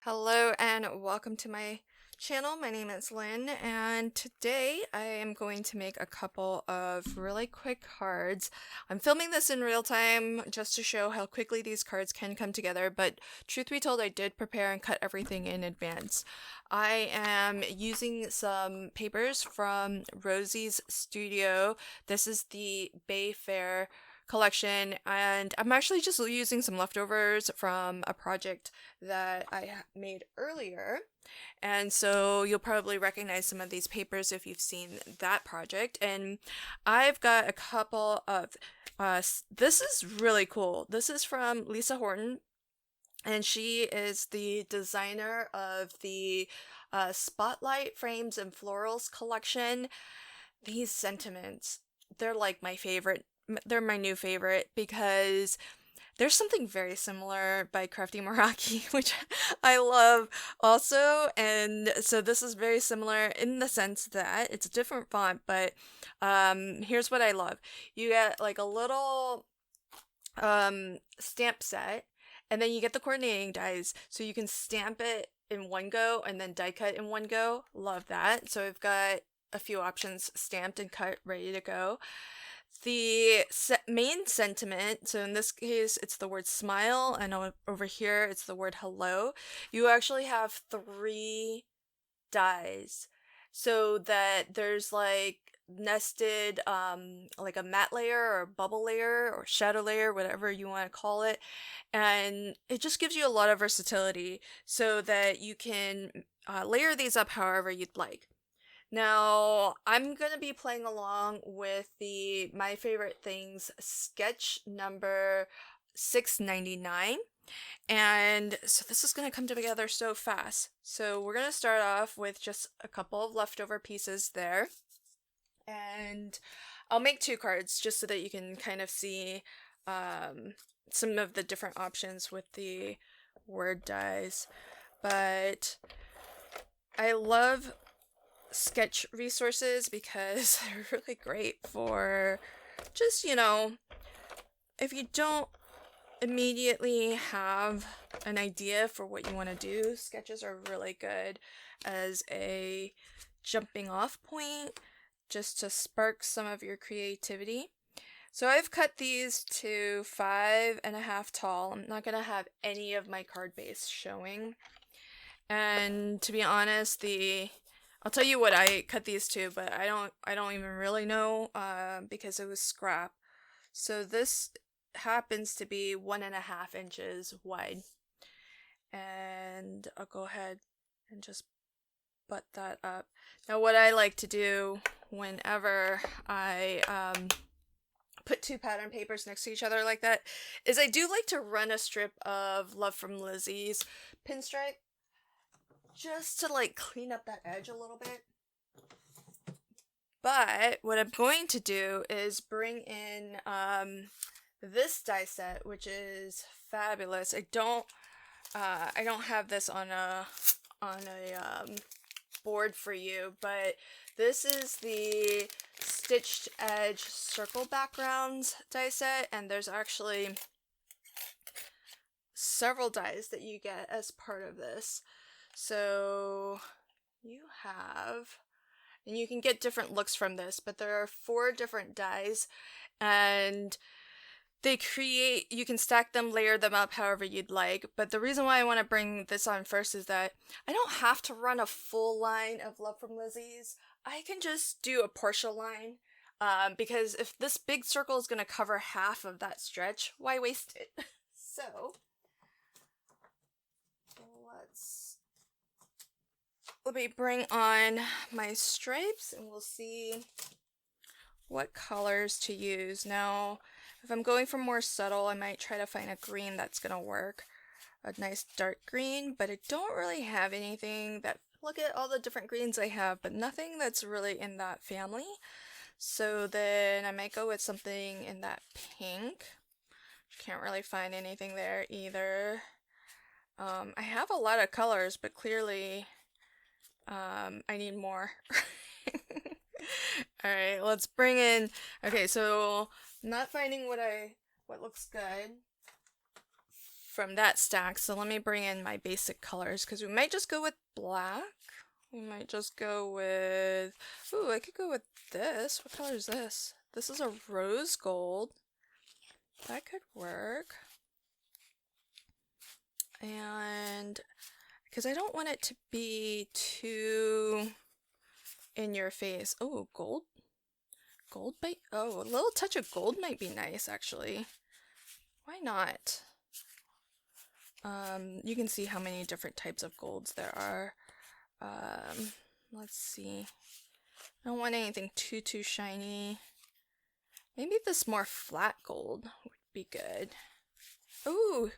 Hello and welcome to my channel. My name is Lynn, and today I am going to make a couple of really quick cards. I'm filming this in real time just to show how quickly these cards can come together, but truth be told, I did prepare and cut everything in advance. I am using some papers from Rosie's Studio. This is the Bay Fair collection, and I'm actually just using some leftovers from a project that I made earlier. And so you'll probably recognize some of these papers if you've seen that project. And I've got a couple of this is really cool. This is from Lisa Horton, and she is the designer of the Spotlight Frames and Florals collection. These sentiments, they're like my favorite. They're my new favorite because there's something very similar by Crafty Meraki, which I love also. And so this is very similar in the sense that it's a different font, but here's what I love. You get like a little stamp set, and then you get the coordinating dies, so you can stamp it in one go and then die cut in one go. Love that. So I've got a few options stamped and cut ready to go. The main sentiment, so in this case it's the word smile, and over here it's the word hello. You actually have three dies, so that there's like nested like a matte layer or bubble layer or shadow layer, whatever you want to call it, and it just gives you a lot of versatility so that you can layer these up however you'd like. Now, I'm going to be playing along with the My Favorite Things sketch number 699. And so this is going to come together so fast. So we're going to start off with just a couple of leftover pieces there. And I'll make two cards just so that you can kind of see some of the different options with the word dies. But I love sketch resources because they're really great for just, if you don't immediately have an idea for what you want to do, sketches are really good as a jumping off point just to spark some of your creativity. So I've cut these to 5.5 tall. I'm not going to have any of my card base showing. And to be honest, I'll tell you what I cut these to, but I don't even really know because it was scrap. So this happens to be 1.5 inches wide. And I'll go ahead and just butt that up. Now what I like to do whenever I put two pattern papers next to each other like that is I do like to run a strip of Love from Lizzie's pinstripe, just to like clean up that edge a little bit. But what I'm going to do is bring in this die set, which is fabulous. I don't have this on a board for you, but this is the Stitched Edge Circle Backgrounds die set, and there's actually several dies that you get as part of this. So you have, and you can get different looks from this, but there are 4 different dies, and you can stack them, layer them up however you'd like. But the reason why I want to bring this on first is that I don't have to run a full line of Love from Lizzie's. I can just do a partial line, because if this big circle is going to cover half of that stretch, why waste it? So let me bring on my stripes and we'll see what colors to use. Now, if I'm going for more subtle, I might try to find a green that's gonna work. A nice dark green, but I don't really have anything that, look at all the different greens I have, but nothing that's really in that family. So then I might go with something in that pink. Can't really find anything there either. I have a lot of colors, but clearly I need more. Alright, let's bring in, okay, so not finding what looks good. from that stack. So let me bring in my basic colors because we might just go with black. We might just go with, ooh, I could go with this. What color is this? This is a rose gold. That could work. And because I don't want it to be too in your face. Oh, gold. Gold might, oh, a little touch of gold might be nice actually. Why not? You can see how many different types of golds there are. Let's see. I don't want anything too shiny. Maybe this more flat gold would be good. Ooh.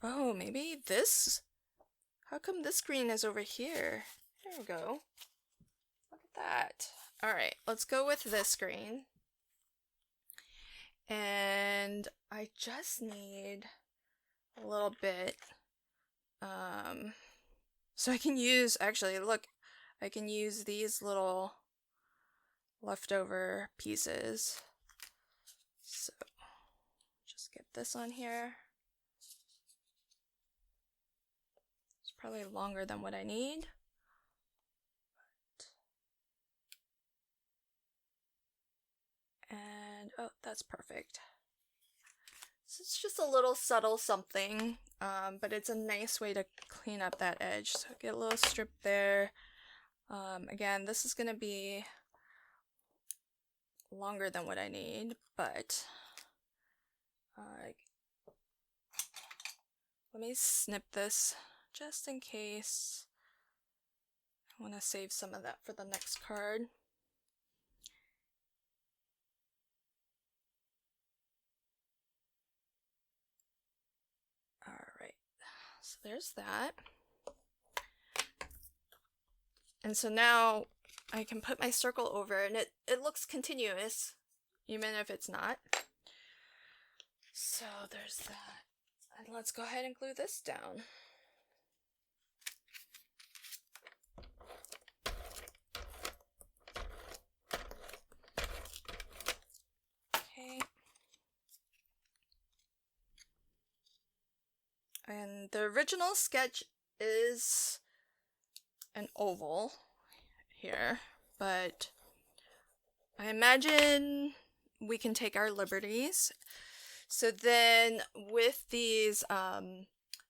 Oh, maybe this? How come this green is over here? There we go. Look at that. Alright, let's go with this green. And I just need a little bit. So I can use, actually, look, I can use these little leftover pieces. So just get this on here. It's probably longer than what I need. And oh, that's perfect. So it's just a little subtle something, but it's a nice way to clean up that edge. So get a little strip there. Again, this is gonna be longer than what I need, but let me snip this just in case. I want to save some of that for the next card. Alright, so there's that. And so now I can put my circle over and it looks continuous, even if it's not. So there's that. And let's go ahead and glue this down. Okay. And the original sketch is an oval here, but I imagine we can take our liberties. So then with these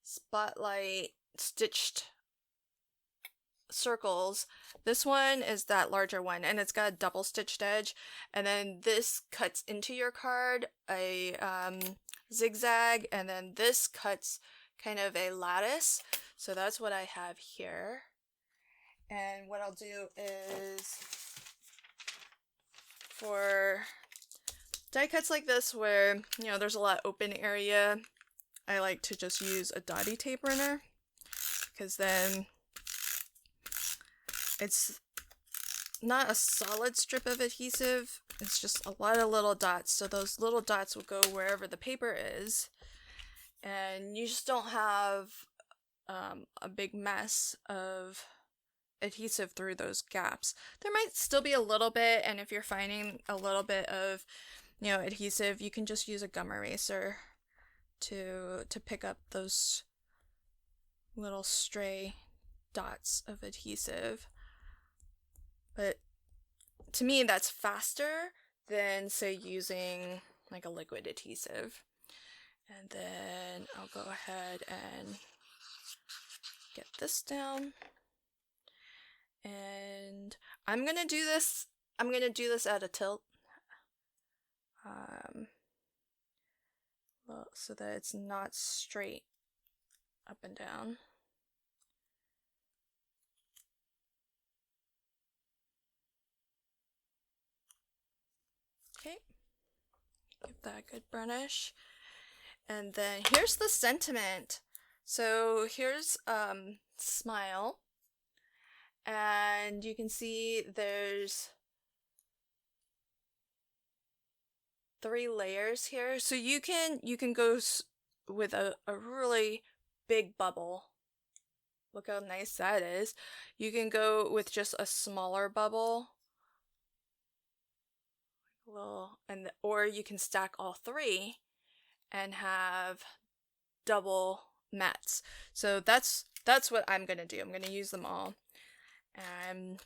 spotlight stitched circles, this one is that larger one and it's got a double stitched edge, and then this cuts into your card a zigzag, and then this cuts kind of a lattice. So that's what I have here. And what I'll do is, for die cuts like this where, you know, there's a lot of open area, I like to just use a dotty tape runner, because then it's not a solid strip of adhesive, it's just a lot of little dots, so those little dots will go wherever the paper is, and you just don't have a big mess of adhesive through those gaps. There might still be a little bit, and if you're finding a little bit of, you know, adhesive, you can just use a gum eraser to pick up those little stray dots of adhesive. But to me, that's faster than, say, using like a liquid adhesive. And then I'll go ahead and get this down. And I'm gonna do this at a tilt. Well, so that it's not straight up and down. Okay, give that a good burnish. And then here's the sentiment. So here's smile. And you can see there's 3 layers here. So you can go with a really big bubble. Look how nice that is. You can go with just a smaller bubble. Or you can stack all 3 and have double mats. So that's what I'm gonna do. I'm gonna use them all. And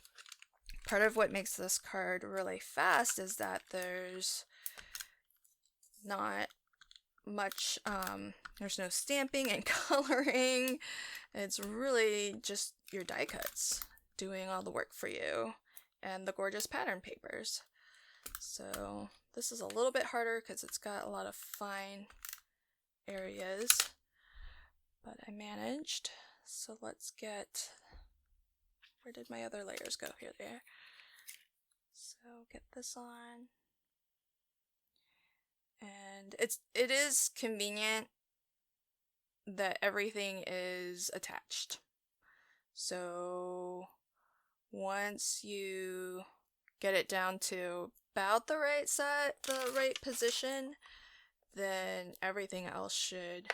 part of what makes this card really fast is that there's not much, there's no stamping and coloring. It's really just your die cuts doing all the work for you and the gorgeous pattern papers. So this is a little bit harder because it's got a lot of fine areas, but I managed. So let's get, where did my other layers go? Here they are. So get this on. And it is convenient that everything is attached. So once you get it down to about the right side, the right position, then everything else should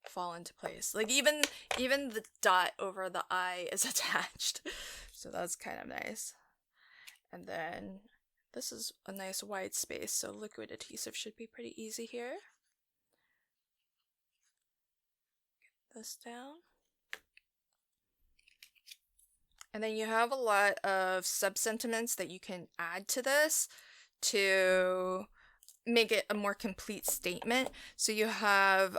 fall into place. Like even the dot over the I is attached. So that's kind of nice. And then this is a nice wide space, so liquid adhesive should be pretty easy here. Get this down. And then you have a lot of sub-sentiments that you can add to this to make it a more complete statement. So you have,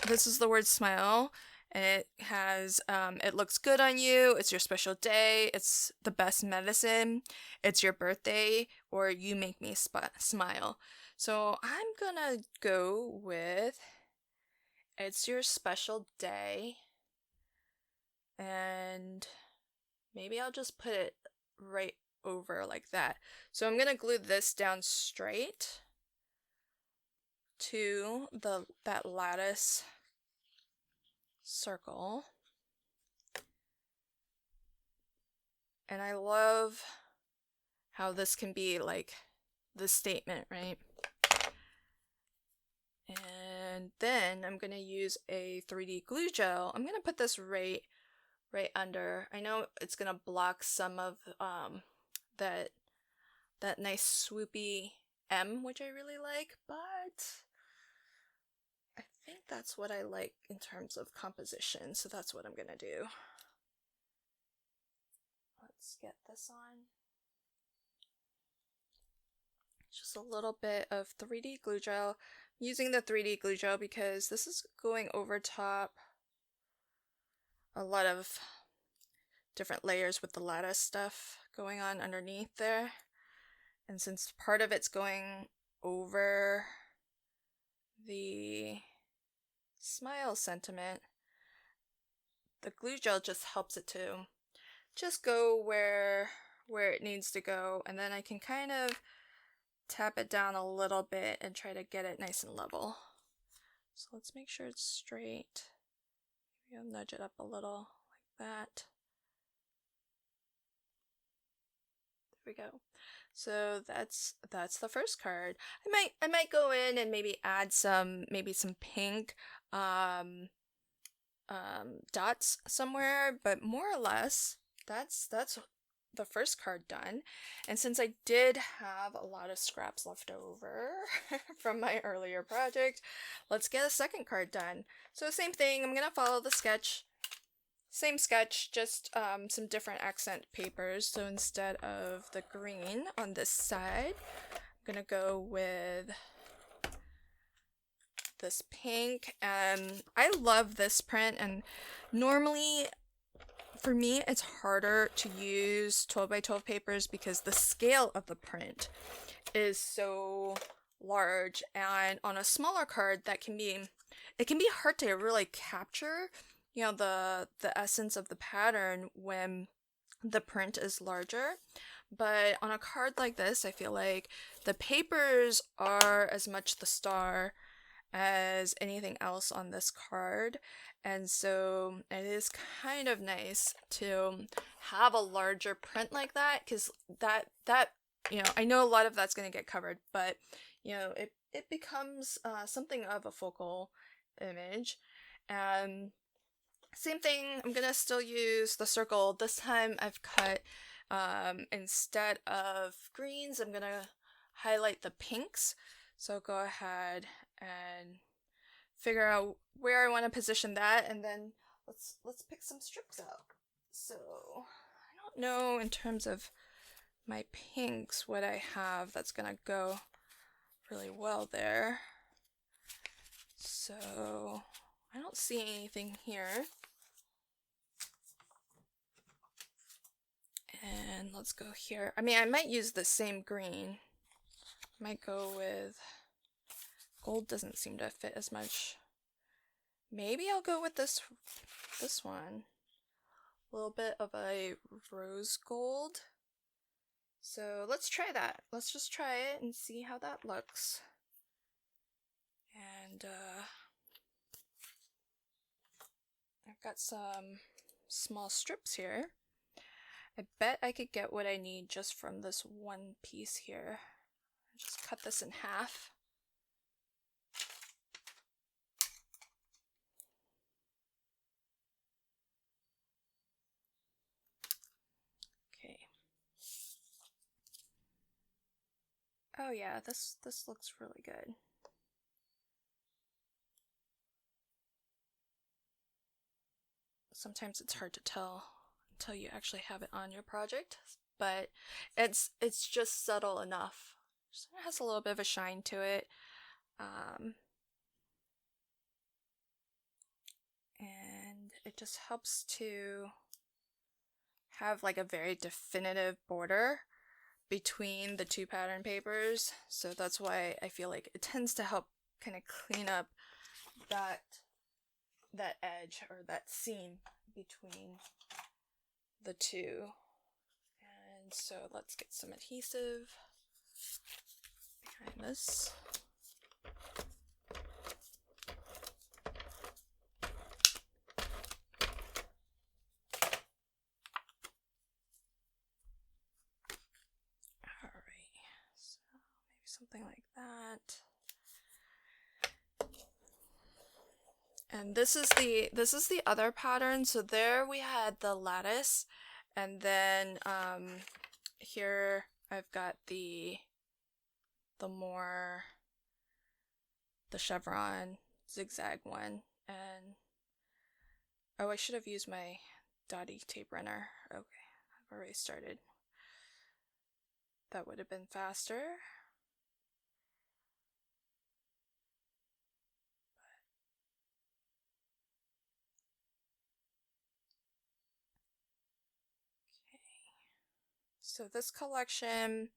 this is the word smile. And it has, it looks good on you, it's your special day, it's the best medicine, it's your birthday, or you make me smile. So I'm gonna go with, it's your special day, and maybe I'll just put it right over like that. So I'm gonna glue this down straight to that lattice circle. And I love how this can be like the statement, right? And then I'm gonna use a 3D glue gel. I'm gonna put this right under. I know it's gonna block some of that nice swoopy M, which I really like, but I think that's what I like in terms of composition, so that's what I'm gonna do. Let's get this on. Just a little bit of 3D glue gel. I'm using the 3D glue gel because this is going over top a lot of different layers with the lattice stuff going on underneath there. And since part of it's going over the smile sentiment, the glue gel just helps it to just go where it needs to go, and then I can kind of tap it down a little bit and try to get it nice and level. So let's make sure it's straight. Maybe I'll nudge it up a little like that. There we go. So that's the first card. I might go in and maybe add some pink dots somewhere, but more or less that's the first card done. And since I did have a lot of scraps left over from my earlier project, let's get a second card done. So same thing, I'm gonna follow the sketch. Same sketch, just some different accent papers. So instead of the green on this side, I'm gonna go with this pink. And I love this print, and normally for me it's harder to use 12 by 12 papers because the scale of the print is so large, and on a smaller card it can be hard to really capture, you know, the essence of the pattern when the print is larger. But on a card like this, I feel like the papers are as much the star as anything else on this card, and so it is kind of nice to have a larger print like that, because that you know, I know a lot of that's going to get covered, but you know, it becomes something of a focal image. And same thing, I'm gonna still use the circle. This time I've cut, instead of greens, I'm gonna highlight the pinks. So go ahead and figure out where I want to position that, and then let's pick some strips out. So I don't know in terms of my pinks what I have that's gonna go really well there. So I don't see anything here. And let's go here. I mean, I might use the same green. Might go with gold, doesn't seem to fit as much. Maybe I'll go with this one. A little bit of a rose gold. So let's try that. Let's just try it and see how that looks. And I've got some small strips here. I bet I could get what I need just from this one piece here. Just cut this in half. Okay. Oh yeah, this looks really good. Sometimes it's hard to tell until you actually have it on your project, but it's just subtle enough. It has a little bit of a shine to it. And it just helps to have like a very definitive border between the two pattern papers. So that's why I feel like it tends to help kind of clean up that edge or that seam between the two. And so let's get some adhesive behind this. Alright, so maybe something like that. And this is the other pattern. So there we had the lattice, and then here I've got the chevron zigzag one. And oh, I should have used my dotty tape runner. Okay, I've already started. That would have been faster. So this collection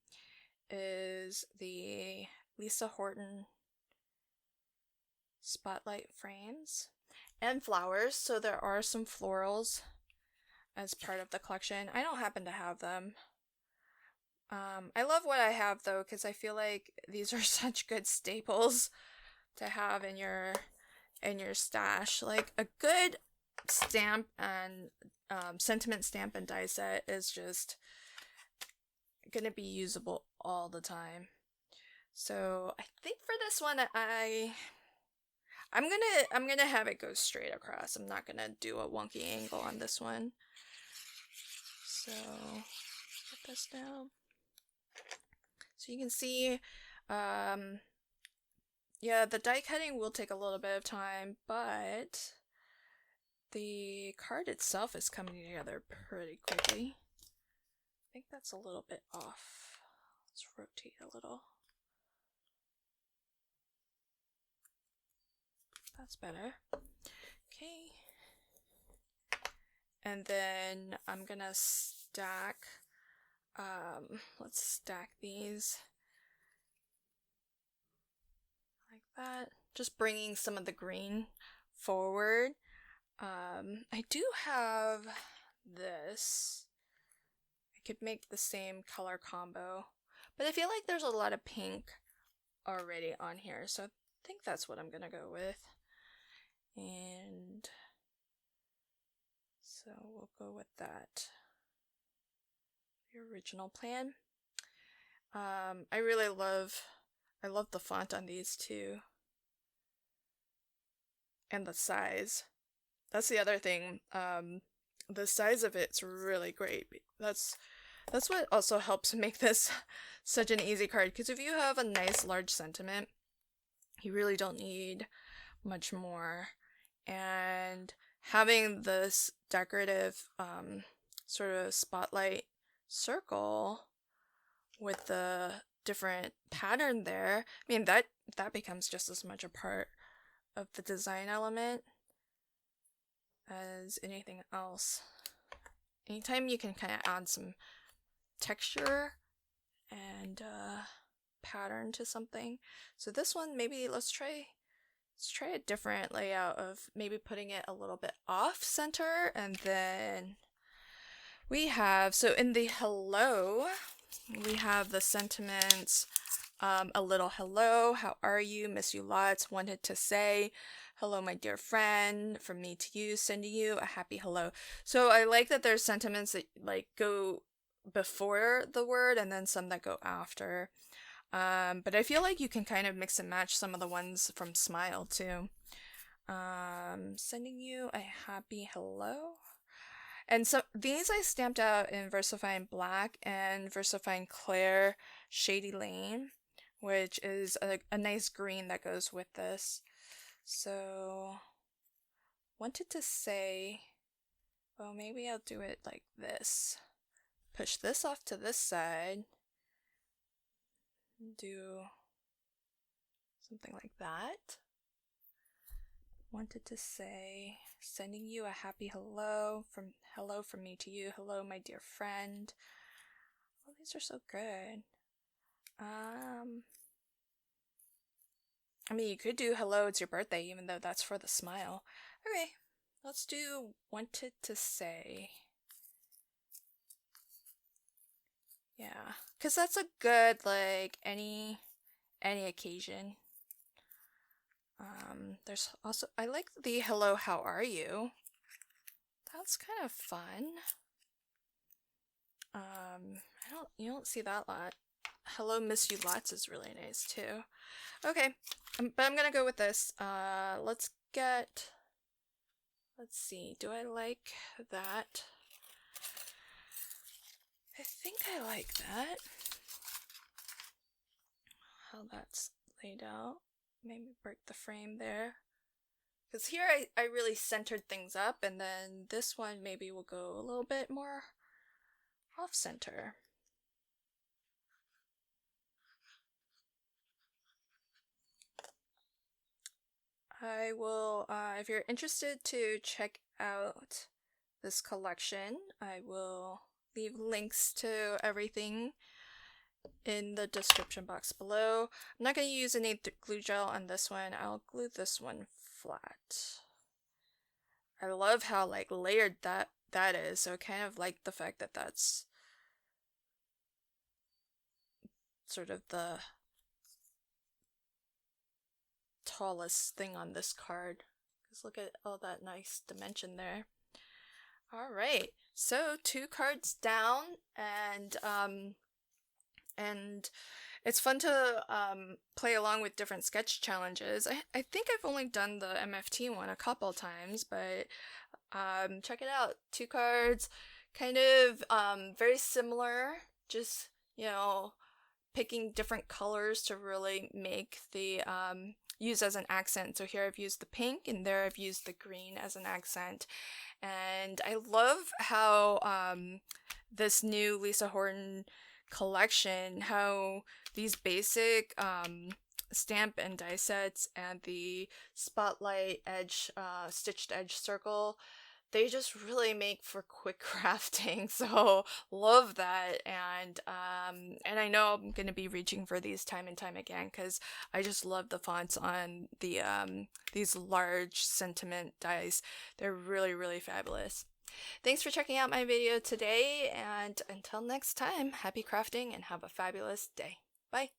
is the Lisa Horton spotlight frames and flowers. So there are some florals as part of the collection. I don't happen to have them. I love what I have though, because I feel like these are such good staples to have in your stash. Like a good stamp and sentiment stamp and die set is just gonna be usable all the time. So I think for this one I'm gonna have it go straight across. I'm not gonna do a wonky angle on this one. So put this down. So you can see yeah, the die cutting will take a little bit of time, but the card itself is coming together pretty quickly. I think that's a little bit off. Let's rotate a little. That's better. Okay. And then I'm gonna stack, let's stack these like that. Just bringing some of the green forward. I do have this. I could make the same color combo, but I feel like there's a lot of pink already on here, so I think that's what I'm gonna go with. And so we'll go with that. The original plan. I love the font on these too. And the size. That's the other thing. The size of it's really great. That's what also helps make this such an easy card, because if you have a nice large sentiment, you really don't need much more. And having this decorative sort of spotlight circle with the different pattern there, I mean, that becomes just as much a part of the design element as anything else. Anytime you can kind of add some texture and pattern to something. So this one, maybe let's try a different layout of maybe putting it a little bit off center, and then we have, so in the hello, we have the sentiments, a little hello, how are you, miss you lots, wanted to say, hello my dear friend, from me to you, sending you a happy hello. So I like that there's sentiments that like go before the word and then some that go after. But I feel like you can kind of mix and match some of the ones from Smile too. Sending you a happy hello. And so these I stamped out in VersaFine Black and VersaFine Clear Shady Lane, which is a nice green that goes with this. So, wanted to say, well, maybe I'll do it like this. Push this off to this side. Do something like that. Wanted to say, sending you a happy hello from me to you. Hello, my dear friend. Oh, these are so good. I mean, you could do hello, it's your birthday, even though that's for the smile. Okay, let's do wanted to say. Yeah, because that's a good, like, any occasion. There's also, I like the hello, how are you? That's kind of fun. You don't see that a lot. Hello, miss you lots is really nice too. Okay, but I'm gonna go with this. Let's see, do I like that? I think I like that. How that's laid out. Maybe break the frame there. Because here I really centered things up, and then this one maybe will go a little bit more off center. I will, if you're interested to check out this collection, I will leave links to everything in the description box below. I'm not going to use any glue gel on this one. I'll glue this one flat. I love how like layered that is, so I kind of like the fact that that's sort of the tallest thing on this card. Just look at all that nice dimension there. All right, so 2 cards down, and it's fun to play along with different sketch challenges. I think I've only done the MFT one a couple times, but check it out. 2 cards, kind of very similar, just, you know, picking different colors to really make the use as an accent. So here I've used the pink, and there I've used the green as an accent. And I love how this new Lisa Horton collection, how these basic stamp and die sets and the spotlight edge, stitched edge circle, they just really make for quick crafting. So love that, and I know I'm gonna be reaching for these time and time again because I just love the fonts on the these large sentiment dies. They're really, really fabulous. Thanks for checking out my video today, and until next time, happy crafting and have a fabulous day. Bye.